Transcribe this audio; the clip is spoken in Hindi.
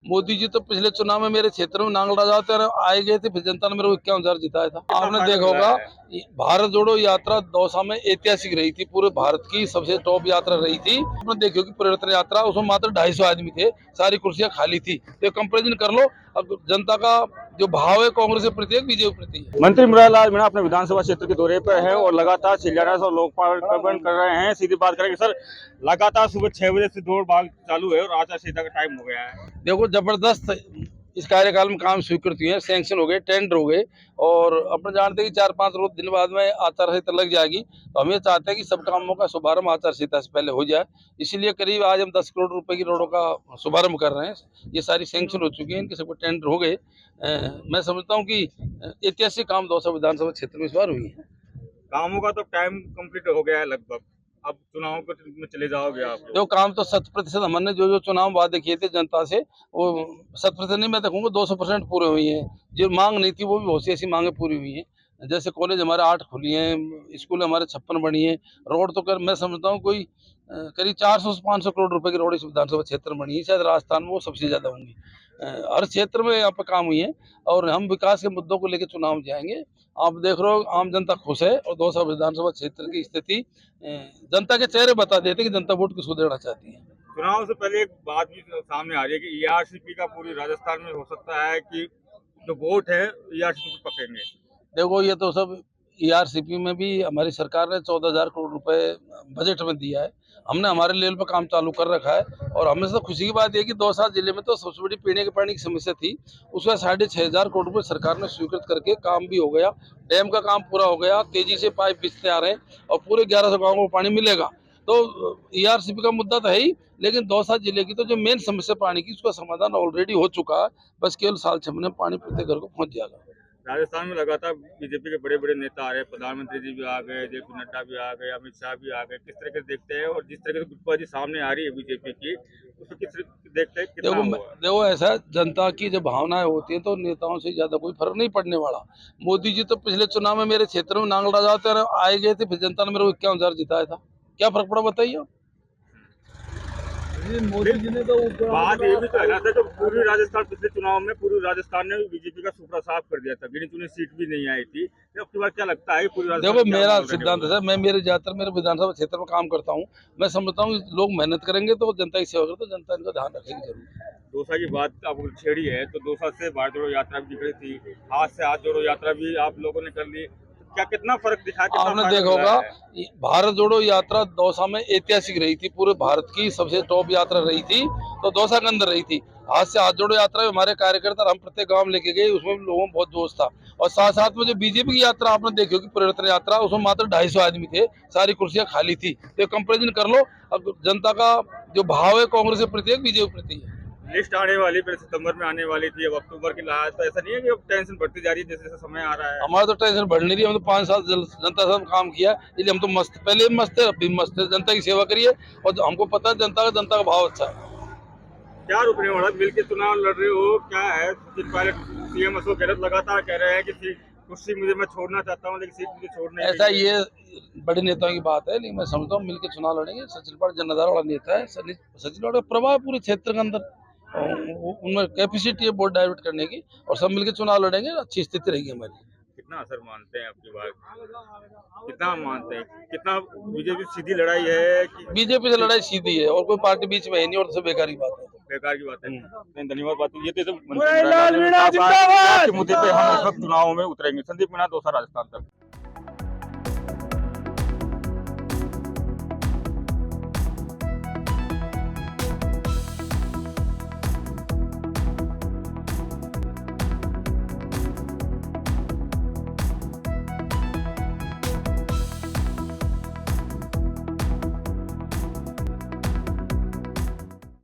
मोदी जी तो पिछले चुनाव में मेरे क्षेत्र में नांगल राजा आए गए थे, फिर जनता ने मेरे को 51,000 जिताया था। आपने देखा होगा भारत जोड़ो यात्रा दौसा में ऐतिहासिक रही थी, पूरे भारत की सबसे टॉप यात्रा रही थी। आपने देखी होगी परिवर्तन यात्रा, उसमें मात्र 250 आदमी थे, सारी कुर्सियां खाली थी। तो कंपेरिजन कर लो, अब जनता का जो भाव है कांग्रेस के प्रति बीजेपी के प्रति। मंत्री मुरारी लाल मीणा अपने विधानसभा क्षेत्र के दौरे पर है और लगातार शिलान्यास और लोकार्पण कर रहे हैं। सीधी बात करेंगे सर, लगातार सुबह 6 बजे से दौड़ भाग चालू है और आचार संहिता का टाइम हो गया है। देखो जबरदस्त इस कार्यकाल में काम स्वीकृत हुए हैं, सैंक्शन हो गए, टेंडर हो गए और अपने जानते हैं कि 4-5 रोज दिन बाद में आचार संहिता लग जाएगी। तो हम ये चाहते हैं कि सब कामों का शुभारंभ आचार संहिता से पहले हो जाए। इसीलिए करीब आज हम 10 करोड़ रुपए की रोडों का शुभारंभ कर रहे हैं। ये सारी सैंक्शन हो चुकी है, इनके सबको टेंडर हो गए। मैं समझता हूँ कि ऐतिहासिक काम दौसा विधानसभा क्षेत्र में इस बार हुई है। कामों का तो टाइम कंप्लीट हो गया है लगभग, अब चुनाव में चले जाओगे आप। जो काम तो 100% हमने जो चुनाव वादे किए थे जनता से, वो 100% नहीं, मैं देखूंगा 200% पूरे हुई हैं। जो मांग नहीं थी वो भी बहुत सी ऐसी मांगे पूरी हुई हैं। जैसे कॉलेज हमारे 8 खुली हैं, स्कूल हमारे 56 बनी है, रोड तो मैं समझता हूँ कोई करीब 400 से 500 करोड़ रुपए की रोड इस विधानसभा क्षेत्र में बनी है। शायद राजस्थान में वो सबसे ज्यादा होंगी। हर क्षेत्र में यहाँ पे काम हुई है और हम विकास के मुद्दों को लेकर चुनाव जाएंगे। आप देख रहे हो आम जनता खुश है और दौसा विधानसभा क्षेत्र की स्थिति जनता के चेहरे बता देते कि जनता वोट किसको देना चाहती है। चुनाव से पहले एक बात भी सामने आ रही है कि ईआरसीपी का पूरी राजस्थान में हो सकता है कि जो वोट है ईआरसीपी पकड़ेंगे। देखो ये तो सब ईआरसीपी में भी हमारी सरकार ने 14,000 करोड़ रुपए बजट में दिया है। हमने हमारे लेवल पर काम चालू कर रखा है और हमें से खुशी की बात यह कि दौसा जिले में तो सबसे बड़ी पीने के पानी की समस्या थी, उसका 6,500 करोड़ रुपए सरकार ने स्वीकृत करके काम भी हो गया। डैम का काम पूरा हो गया, तेजी से पाइप बिछते आ रहे हैं और पूरे 1100 गाँव को पानी मिलेगा। तो ईआरसीपी का मुद्दा तो है ही, लेकिन दौसा जिले की तो जो मेन समस्या पानी की, उसका समाधान ऑलरेडी हो चुका है। बस केवल साल 6 महीने पानी प्रत्येक घर को पहुंच जाएगा। राजस्थान में लगातार बीजेपी के बड़े बड़े नेता आ रहे हैं, प्रधानमंत्री जी भी आ गए, जेपी नड्डा भी आ गए, अमित शाह भी आ गए। किस तरह से देखते हैं और जिस तरह से गुटबाजी सामने आ रही है बीजेपी की, उसको किस तरह से देखते हैं, कितना हुआ? देखो ऐसा जनता की जब भावनाएं होती हैं तो नेताओं से ज्यादा कोई फर्क नहीं पड़ने वाला। मोदी जी तो पिछले चुनाव में मेरे क्षेत्र में नांगल राजा आए गए थे, फिर जनता ने मेरे को 51,000 जिताया था। क्या फर्क पड़ा बताइए। मोदी जी ने तो बात ये भी तो है ना सर, पूरी राजस्थान पिछले चुनाव में पूरी राजस्थान ने बीजेपी का सुपड़ा साफ कर दिया था, गिनी चुनी सीट भी नहीं आई थी। आपके बाद क्या लगता है पूरी देखो मेरा सिद्धांत है, मैं मेरे विधानसभा क्षेत्र में काम करता हूँ। मैं समझता हूँ लोग मेहनत करेंगे तो जनता की सेवा करें तो जनता इनका ध्यान रखेगी जरूर। दौसा की बात आपको छेड़ी है तो दौसा से भारत जोड़ो यात्रा भी निकली थी, हाथ से हाथ जोड़ो यात्रा भी आप लोगों ने कर ली। क्या कितना फर्क दिखा, आपने देखा होगा भारत जोड़ो यात्रा दौसा में ऐतिहासिक रही थी, पूरे भारत की सबसे टॉप यात्रा रही थी, तो दौसा के अंदर रही थी। हाथ से हाथ जोड़ो यात्रा में हमारे कार्यकर्ता हम प्रत्येक गांव लेके गए, उसमें लोगों में बहुत जोश था। और साथ साथ में जो बीजेपी की यात्रा आपने देखी होगी परिवर्तन यात्रा, उसमें मात्र 250 आदमी थे, सारी कुर्सियां खाली थी। तो कंपेरिजन कर लो, अब जनता का जो भाव है कांग्रेस के प्रति बीजेपी के प्रति है। लिस्ट आने वाली, फिर सितंबर में आने वाली थी, अब अक्टूबर की लास्ट, तो ऐसा नहीं है कि अब टेंशन बढ़ती जा रही है जैसे जैसे समय आ रहा है? हमारा तो टेंशन बढ़ नहीं रही, हम तो 5 साल जनता से काम किया, इसलिए हम तो मस्त, पहले भी मस्त है अब भी मस्त है। जनता की सेवा करिए और हमको पता है जनता का भाव अच्छा है। क्या रुकने वाला, मिलकर चुनाव लड़ रहे हो, क्या है? सचिन पायलट सीएम अशोक गहलोत लगातार कह रहे हैं कि कुर्सी मुझे मैं छोड़ना चाहता हूं लेकिन सीट मुझे छोड़ने ऐसा ये बड़े नेताओं की बात है, लेकिन मैं समझता हूँ मिलकर चुनाव लड़ेंगे। सचिन पायलट जनदार वाला नेता है, सचिन पायलट का प्रभाव पूरे क्षेत्र के अंदर, उनमें कैपेसिटी है वोट डाइवर्ट करने की, और सब मिलकर चुनाव लड़ेंगे, अच्छी स्थिति रहेगी हमारी। कितना असर मानते हैं आपकी बात, कितना मानते हैं, कितना बीजेपी सीधी लड़ाई है कि बीजेपी से लड़ाई सीधी है और कोई पार्टी बीच में है नहीं, और सब बेकार की बात है। बेकार की बात है? धन्यवाद। बात ये तो मुद्दे पे हम इस वक्त चुनाव में उतरेंगे। संदीप मीणा, दौसा, राजस्थान तक।